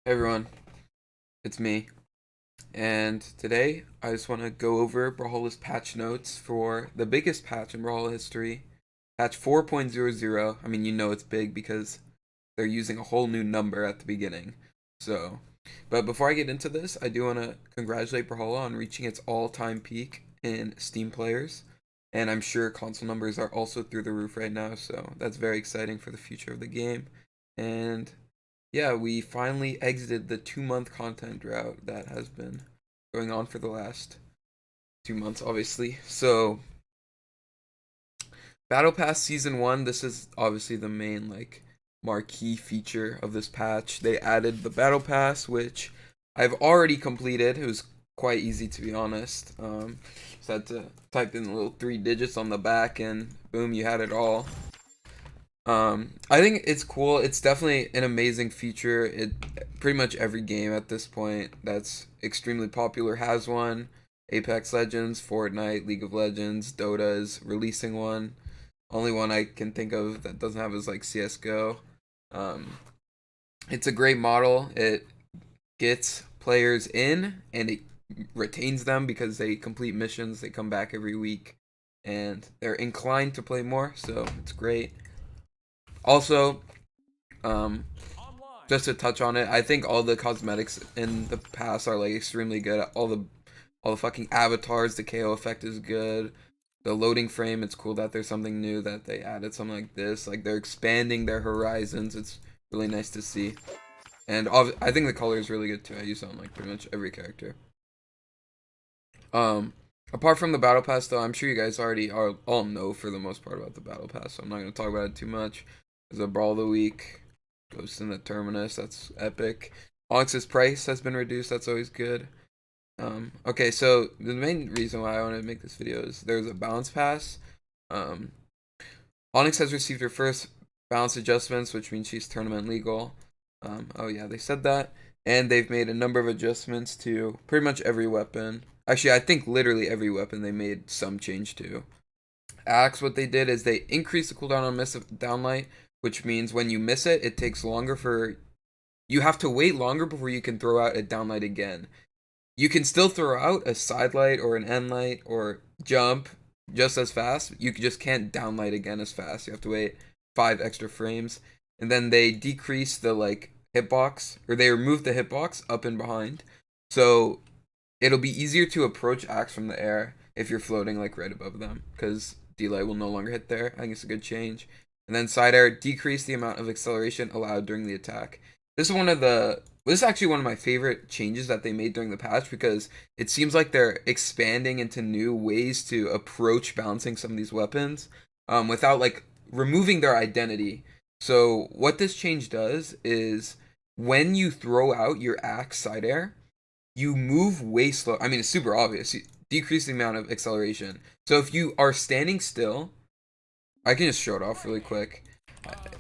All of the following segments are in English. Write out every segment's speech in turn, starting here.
Hey everyone, it's me, and today I just want to go over Brawlhalla's patch notes for the biggest patch in Brawlhalla history, patch 4.00. I mean, you know it's big because they're using a whole new number at the beginning. So, but before I get into this, I do want to congratulate Brawlhalla on reaching its all-time peak in Steam players, and I'm sure console numbers are also through the roof right now, so that's very exciting for the future of the game. And yeah, we finally exited the 2 month content drought that has been going on for the last 2 months, obviously. So, Battle Pass Season 1, this is obviously the main, marquee feature of this patch. They added the Battle Pass, which I've already completed. It was quite easy, to be honest. Just had to type in the little 3 digits on the back, and boom, you had it all. I think it's cool. It's definitely an amazing feature. It pretty much every game at this point that's extremely popular has one. Apex Legends, Fortnite, League of Legends, Dota is releasing one. Only one I can think of that doesn't have is like CS:GO. Um, it's a great model. It gets players in and it retains them because they complete missions. They come back every week and they're inclined to play more. So it's great. Also, um, just to touch on it, I think all the cosmetics in the past are like extremely good. All the fucking avatars, the KO effect is good. The loading frame, it's cool that there's something new that they added something like this. Like they're expanding their horizons. It's really nice to see. And I think the color is really good too. I use it on like pretty much every character. Um, Apart from the battle pass though, I'm sure you guys already all know for the most part about the battle pass, so I'm not gonna talk about it too much. There's a brawl of the week, Ghost in the Terminus, that's epic. Onyx's price has been reduced, that's always good. Okay, so the main reason why I wanted to make this video is there's a balance pass. Um, Onyx has received her first balance adjustments, which means she's tournament legal. Oh yeah, they said that. And they've made a number of adjustments to pretty much every weapon. Actually, I think literally every weapon they made some change to. Axe, what they did is they increased the cooldown on miss of downlight, which means when you miss it, it takes longer for... You have to wait longer before you can throw out a downlight again. You can still throw out a side light or an end light or jump just as fast. You just can't downlight again as fast. You have to wait 5 extra frames. And then they decrease the hitbox, or they remove the hitbox up and behind. So it'll be easier to approach Axe from the air if you're floating like right above them, because D-Light will no longer hit there. I think it's a good change. And then side air, decrease the amount of acceleration allowed during the attack. This is actually one of my favorite changes that they made during the patch, because it seems like they're expanding into new ways to approach balancing some of these weapons without removing their identity. So what this change does is when you throw out your axe side air, you move way slow. I mean, it's super obvious. You decrease the amount of acceleration. So if you are standing still, I can just show it off really quick.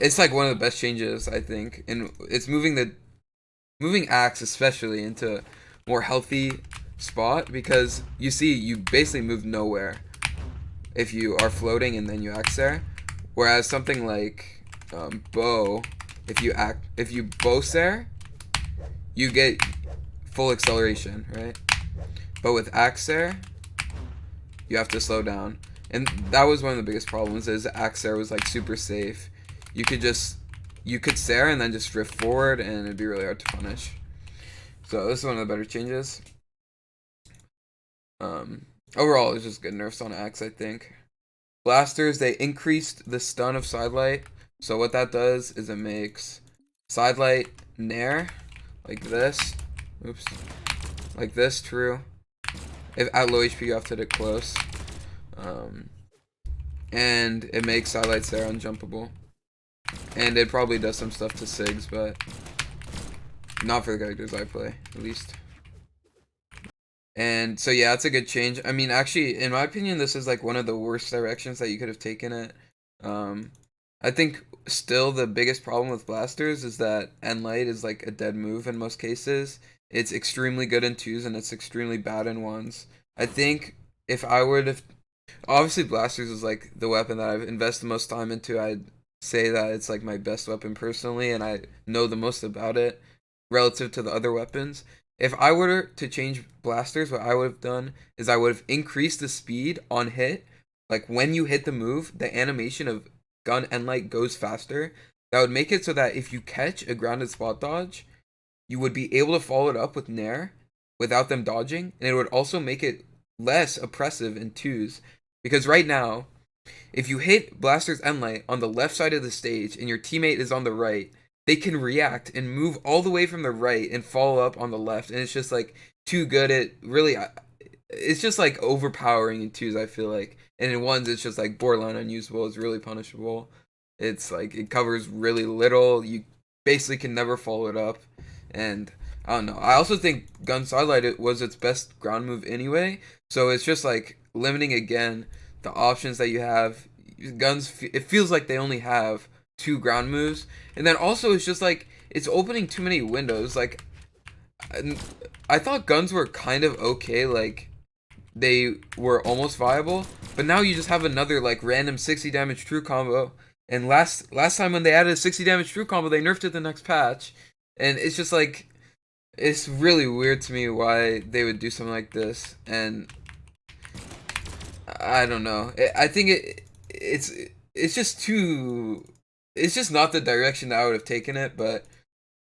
It's like one of the best changes, I think, and it's moving axe especially into more healthy spot, because you see you basically move nowhere if you are floating and then you axe there, whereas something like bow, if you bow there, you get full acceleration, right? But with axe there, you have to slow down, and that was one of the biggest problems. Is axe there was like super safe. You could stare and then just drift forward, and it'd be really hard to punish. So this is one of the better changes. Overall, it's just good nerfs on Axe, I think. Blasters, they increased the stun of Sidelight. So what that does is it makes Sidelight nair, like this. Oops. Like this, true. If at low HP, you have to hit it close. And it makes Sidelight Sarah unjumpable. And it probably does some stuff to Sigs, but not for the characters I play, at least. And so yeah, it's a good change. I mean, actually, in my opinion, this is like one of the worst directions that you could have taken it. I think still the biggest problem with blasters is that end light is like a dead move in most cases. It's extremely good in twos and it's extremely bad in ones. I think if I were to, obviously blasters is like the weapon that I've invested the most time into. I'd say that it's like my best weapon personally, and I know the most about it. relative to the other weapons. If I were to change blasters, what I would have done is I would have increased the speed on hit. Like when you hit the move, the animation of gun and light goes faster. That would make it so that if you catch a grounded spot dodge, you would be able to follow it up with nair without them dodging, and it would also make it less oppressive in twos. Because right now, if you hit Blaster's Endlight on the left side of the stage and your teammate is on the right, they can react and move all the way from the right and follow up on the left, and it's just like too good. It's just like overpowering in twos, I feel like, and in ones it's just like borderline unusable. It's really punishable. It's like it covers really little. You basically can never follow it up, and I don't know. I also think Gun Sidelight was its best ground move anyway, so it's just like limiting again the options that you have. Guns, it feels like they only have 2 ground moves, and then also it's just like it's opening too many windows. Like I thought guns were kind of okay, like they were almost viable, but now you just have another like random 60 damage true combo. And last time when they added a 60 damage true combo, they nerfed it the next patch, and it's just like it's really weird to me why they would do something like this, and I don't know. I think it's just too. It's just not the direction that I would have taken it, but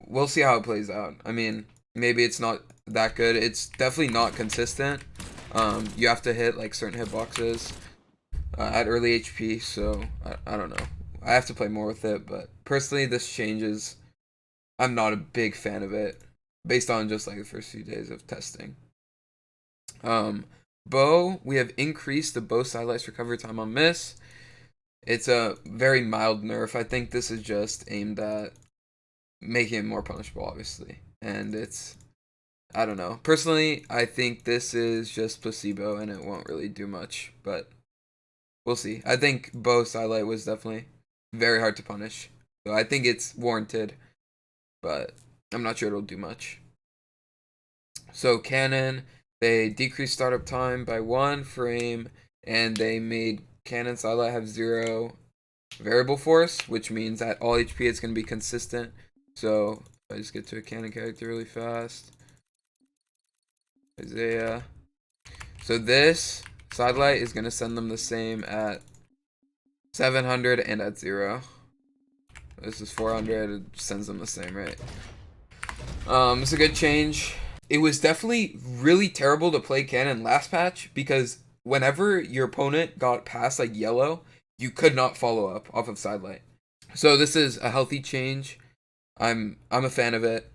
we'll see how it plays out. I mean, maybe it's not that good. It's definitely not consistent. You have to hit like certain hitboxes at early HP, so I don't know. I have to play more with it, but personally, this changes. I'm not a big fan of it, based on just like the first few days of testing. Bow, we have increased the bow sidelights recovery time on miss. It's a very mild nerf. I think this is just aimed at making it more punishable, obviously. And it's, I don't know. Personally, I think this is just placebo and it won't really do much, but we'll see. I think bow sidelight was definitely very hard to punish, so I think it's warranted, but I'm not sure it'll do much. So cannon, they decreased startup time by 1 frame, and they made cannon sidelight have 0 variable force, which means at all HP it's going to be consistent. So if I just get to a cannon character really fast, Isaiah. So this sidelight is going to send them the same at 700 and at 0. This is 400. It sends them the same, right? It's a good change. It was definitely really terrible to play cannon last patch because whenever your opponent got past like yellow, you could not follow up off of sidelight. So this is a healthy change. I'm a fan of it.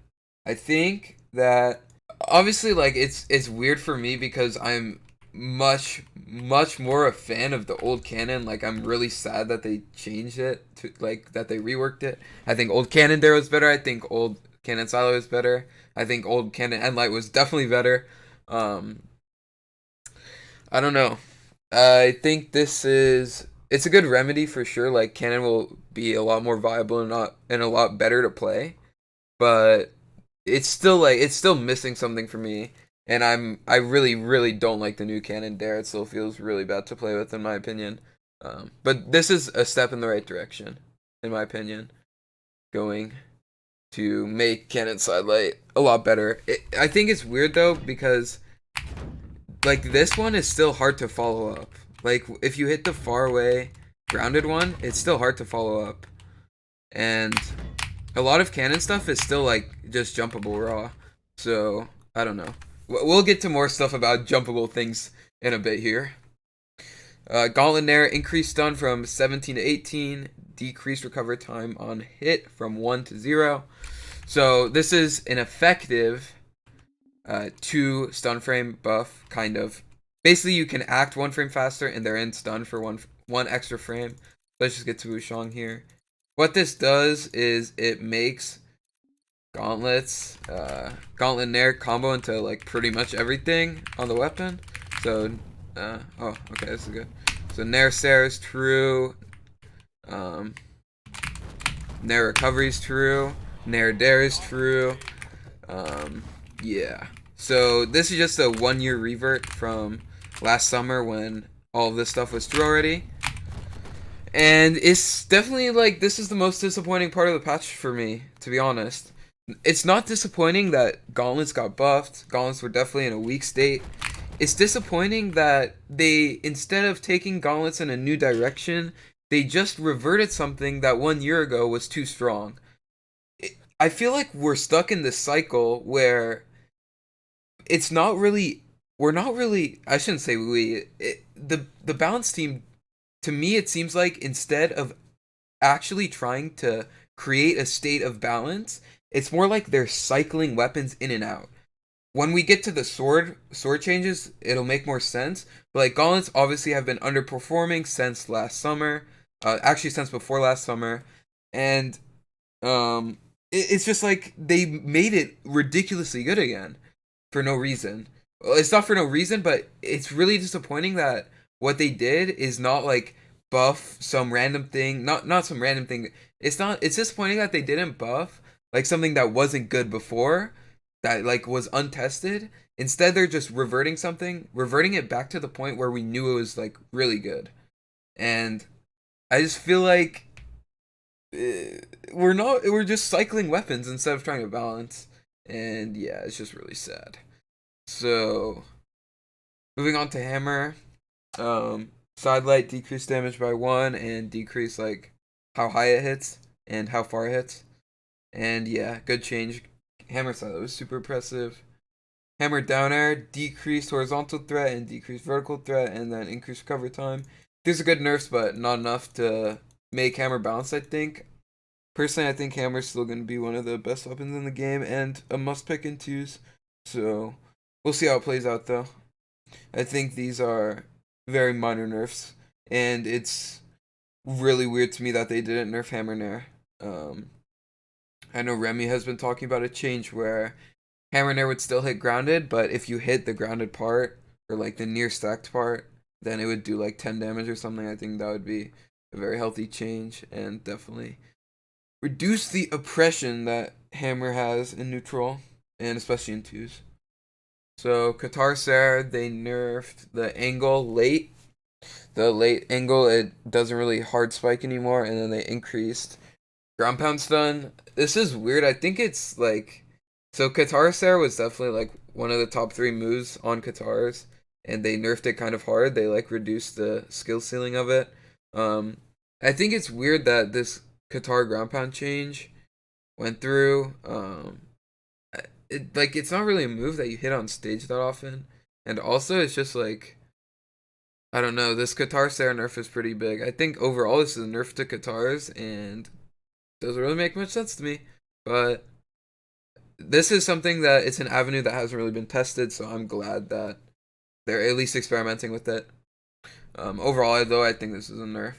I think that obviously like it's weird for me because I'm much more a fan of the old cannon. Like I'm really sad that they changed it to like that they reworked it. I think old cannon there was better. I think old cannon silo was better. I think old cannon Endlight was definitely better. I don't know. I think it's a good remedy for sure. Like cannon will be a lot more viable and a lot better to play, but it's still missing something for me. And I really don't like the new cannon dare. It still feels really bad to play with in my opinion. But this is a step in the right direction, in my opinion, going to make cannon sidelight a lot better. I think it's weird though because like this one is still hard to follow up. Like if you hit the far away grounded one, it's still hard to follow up. And a lot of cannon stuff is still like just jumpable raw. So I don't know. We'll get to more stuff about jumpable things in a bit here. Gauntlet Nair increased stun from 17 to 18, decreased recovery time on hit from 1 to 0. So this is an effective 2 stun frame buff, kind of. Basically, you can act 1 frame faster and they're in stun for one extra frame. Let's just get to Wushang here. What this does is it makes Gauntlets, Gauntlet Nair combo into like pretty much everything on the weapon. So, oh, okay, this is good. So Nair Sarah is true. Nair Recovery is true. Nair Dare is true. Yeah. So this is just a 1-year revert from last summer when all of this stuff was true already. And it's definitely like this is the most disappointing part of the patch for me, to be honest. It's not disappointing that Gauntlets got buffed. Gauntlets were definitely in a weak state. It's disappointing that they, instead of taking Gauntlets in a new direction, they just reverted something that 1 year ago was too strong. I feel like we're stuck in this cycle where it's not really, we're not really, I shouldn't say the balance team, to me, it seems like instead of actually trying to create a state of balance, it's more like they're cycling weapons in and out. When we get to the sword changes, it'll make more sense. But like gauntlets obviously have been underperforming since last summer, actually since before last summer, and it's just like they made it ridiculously good again for no reason. Well, it's not for no reason, but it's really disappointing that what they did is not like buff some random thing, not some random thing. It's not. It's disappointing that they didn't buff like something that wasn't good before, that like was untested. Instead, they're just reverting something, reverting it back to the point where we knew it was like really good. And I just feel like we're just cycling weapons instead of trying to balance. And yeah, it's just really sad. So moving on to hammer, sidelight decrease damage by 1 and decrease like how high it hits and how far it hits. And yeah, good change. Hammer sidelight was super impressive. Hammer down air, decreased horizontal threat and decreased vertical threat, and then increased recovery time. These are good nerfs, but not enough to make hammer balance, I think. Personally, I think hammer's still going to be one of the best weapons in the game and a must pick in twos. So we'll see how it plays out, though. I think these are very minor nerfs, and it's really weird to me that they didn't nerf hammer nair. I know Remy has been talking about a change where hammer nair would still hit grounded, but if you hit the grounded part or like the near stacked part, then it would do like 10 damage or something. I think that would be a very healthy change and definitely reduce the oppression that hammer has in neutral and especially in twos. So Katar they nerfed the angle late. The late angle, it doesn't really hard spike anymore, and then they increased ground pound stun. This is weird. I think it's like, so Katar was definitely like one of the top 3 moves on Katars, and they nerfed it kind of hard. They like reduced the skill ceiling of it. Um, I think it's weird that this Katar ground pound change went through. It's not really a move that you hit on stage that often, and also it's just like, I don't know. This Katar nerf is pretty big. I think overall this is a nerf to Katars, and doesn't really make much sense to me. But this is something that it's an avenue that hasn't really been tested, so I'm glad that they're at least experimenting with it. Overall, though, I think this is a nerf.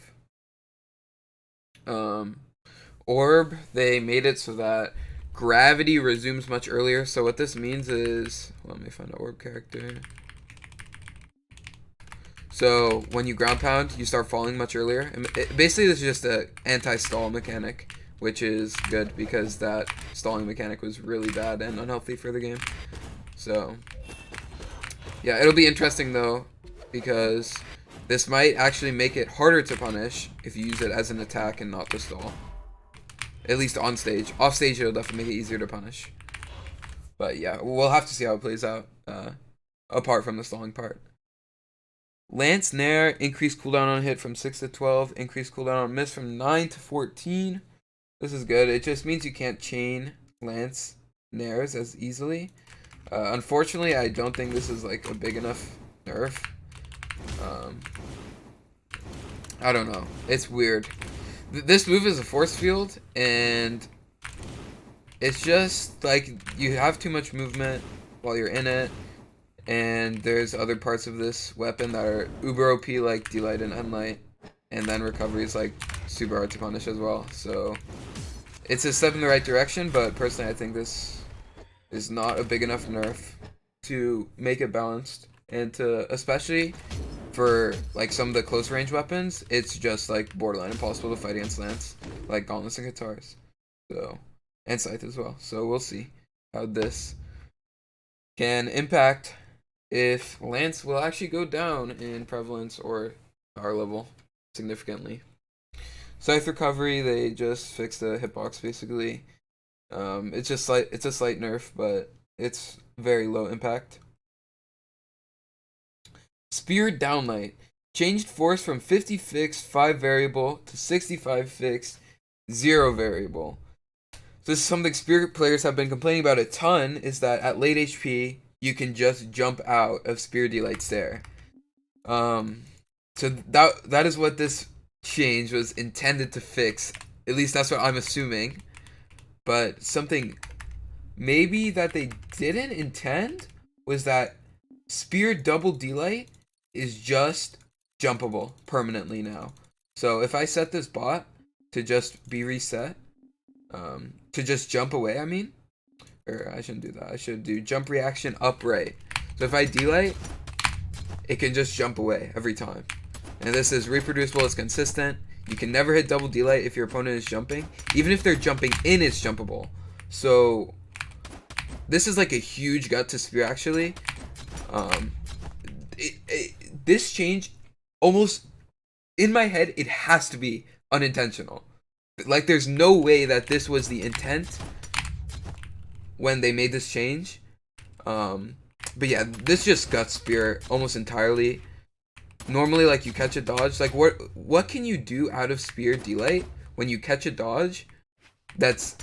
Orb, they made it so that gravity resumes much earlier. So what this means is, let me find an orb character. So when you ground pound, you start falling much earlier. Basically, this is just an anti-stall mechanic, which is good because that stalling mechanic was really bad and unhealthy for the game. So yeah, it'll be interesting though, because this might actually make it harder to punish if you use it as an attack and not to stall. At least on stage. Off stage, it'll definitely make it easier to punish. But yeah, we'll have to see how it plays out, apart from the stalling part. Lance Nair, increased cooldown on hit from 6 to 12, increased cooldown on miss from 9 to 14. This is good. It just means you can't chain Lance Nairs as easily. Unfortunately, I don't think this is like a big enough nerf. I don't know. It's weird. This move is a force field, and it's just like you have too much movement while you're in it. And there's other parts of this weapon that are uber OP, like Delight and Unlight, and then recovery is like super hard to punish as well. So it's a step in the right direction, but personally I think this is not a big enough nerf to make it balanced, and to, especially for like some of the close range weapons, it's just like borderline impossible to fight against Lance, like Gauntlets and Katars. So, and Scythe as well. So we'll see how this can impact if Lance will actually go down in prevalence or power level significantly. Scythe recovery, they just fixed the hitbox basically. It's just like it's a slight nerf, but it's very low impact. Spear Downlight changed force from 50 fixed 5 variable to 65 fixed 0 variable. So this is something Spear players have been complaining about a ton, is that at late HP you can just jump out of Spear Delight Stare. So that is what this change was intended to fix. At least that's what I'm assuming. But something maybe that they didn't intend was that Spear Double Delight is just jumpable permanently now. So if I set this bot to just be reset, to just jump away, I mean, or I shouldn't do that. I should do jump reaction upright. So if I delight, it can just jump away every time. And this is reproducible, it's consistent. You can never hit double delight if your opponent is jumping. Even if they're jumping in, it's jumpable. So this is like a huge gut to Spear actually. This change, almost in my head, it has to be unintentional. Like there's no way that this was the intent when they made this change. But yeah, this just guts Spear almost entirely. Normally, like, you catch a dodge, like, what can you do out of Spear Delight when you catch a dodge that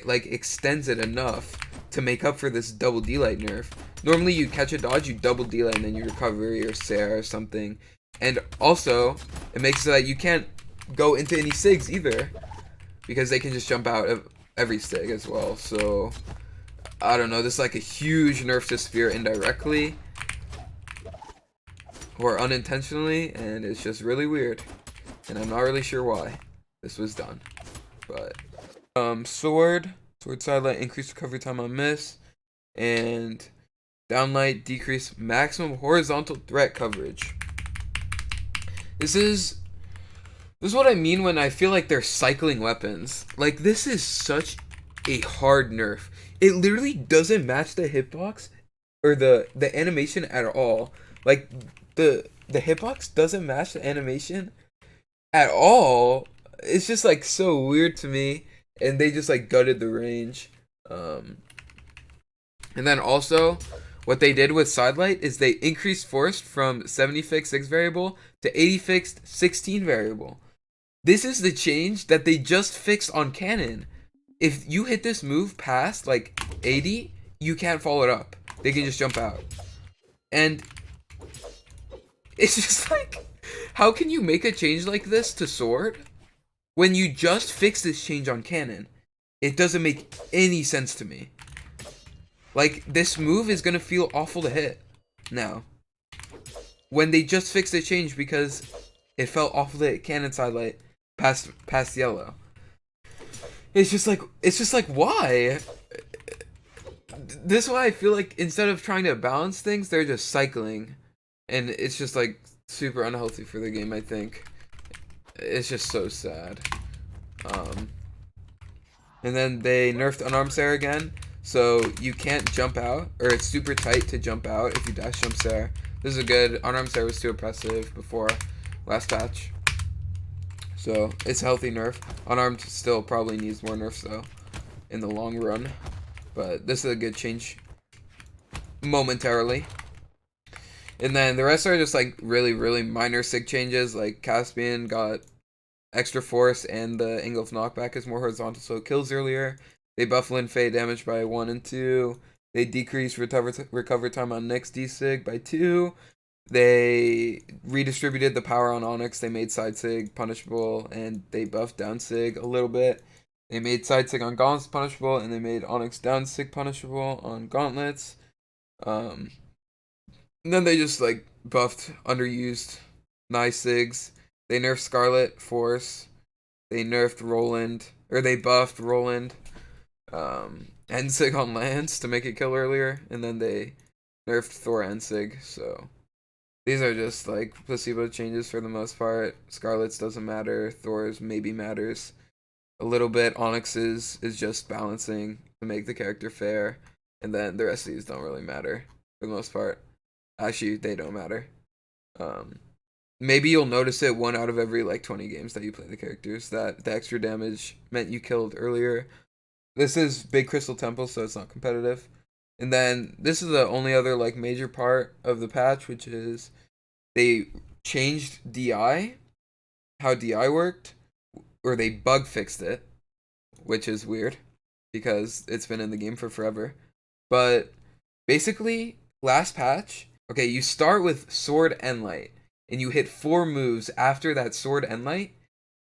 like extends it enough to make up for this double delight nerf? Normally you catch a dodge, you double delight, and then you recover your Sarah or something. And also it makes it so that you can't go into any SIGs either, because they can just jump out of every SIG as well. So I don't know, this is like a huge nerf to Spear indirectly or unintentionally, and it's just really weird, and I'm not really sure why this was done. But sword sidelight increased recovery time on miss, and downlight decrease maximum horizontal threat coverage. This is what I mean when I feel like they're cycling weapons. Like, this is such a hard nerf. It literally doesn't match the hitbox or the animation at all. Like, the hitbox doesn't match the animation at all. It's just like so weird to me, and they just like gutted the range. And then also what they did with sidelight is they increased force from 70 fixed 6 variable to 80 fixed 16 variable. This is the change that they just fixed on cannon. If you hit this move past like 80, you can't follow it up. They can just jump out. And it's just like, how can you make a change like this to sword when you just fixed this change on cannon? It doesn't make any sense to me. Like, this move is gonna feel awful to hit now, when they just fixed the change because it felt awful to hit cannon sidelight past yellow. It's just like why? This is why I feel like instead of trying to balance things, they're just cycling. And it's just like super unhealthy for the game, I think. It's just so sad. And then they nerfed unarmed Sarah again. So you can't jump out, or it's super tight to jump out if you dash jump Sarah. This is a good, unarmed Sarah was too oppressive before last patch. So it's a healthy nerf. Unarmed still probably needs more nerfs though in the long run. But this is a good change momentarily. And then the rest are just like really, really minor sig changes. Like Caspian got extra force, and the Angle of Knockback is more horizontal, so it kills earlier. They buff Lin Fei damage by 1 and 2. They decrease recover time on next D-Sig by 2. They redistributed the power on Onyx. They made side sig punishable, and they buffed down sig a little bit. They made side sig on Gauntlets punishable, and they made Onyx down sig punishable on Gauntlets. And then they just like buffed underused nice sigs. They nerfed Scarlet Force. They nerfed Roland, or they buffed Roland. Ensig on Lance to make it kill earlier, and then they nerfed Thor Ensig. So these are just like placebo changes for the most part. Scarlet's doesn't matter. Thor's maybe matters a little bit. Onyx's is just balancing to make the character fair, and then the rest of these don't really matter for the most part. Actually, they don't matter. Maybe you'll notice it 1 out of every like 20 games that you play the characters, that the extra damage meant you killed earlier. This is Big Crystal Temple, so it's not competitive. And then this is the only other like major part of the patch, which is they changed DI, how DI worked, or they bug fixed it, which is weird because it's been in the game for forever. But basically, last patch, okay, you start with Sword and Light, and you hit 4 moves after that Sword and Light.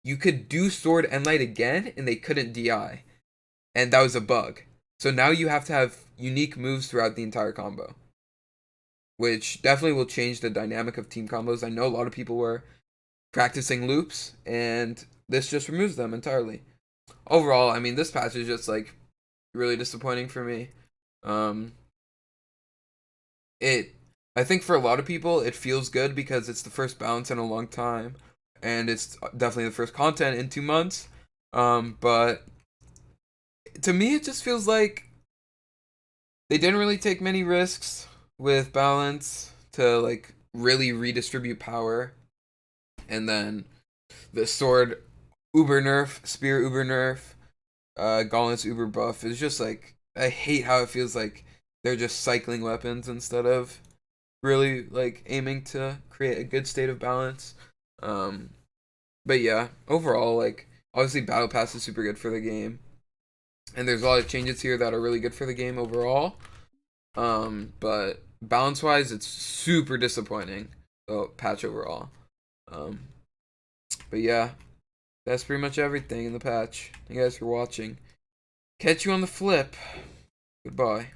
You could do Sword and Light again, and they couldn't DI. And that was a bug. So now you have to have unique moves throughout the entire combo, which definitely will change the dynamic of team combos. I know a lot of people were practicing loops, and this just removes them entirely. Overall, I mean, this patch is just like really disappointing for me. It, I think for a lot of people, it feels good because it's the first balance in a long time, and it's definitely the first content in 2 months. But to me, it just feels like they didn't really take many risks with balance to like really redistribute power. And then the sword uber nerf, spear uber nerf, gauntlets uber buff is just like, I hate how it feels like they're just cycling weapons instead of really like aiming to create a good state of balance. But yeah, overall, like obviously battle pass is super good for the game, and there's a lot of changes here that are really good for the game overall. But balance wise, it's super disappointing. So patch overall. But yeah, that's pretty much everything in the patch. Thank you guys for watching. Catch you on the flip. Goodbye.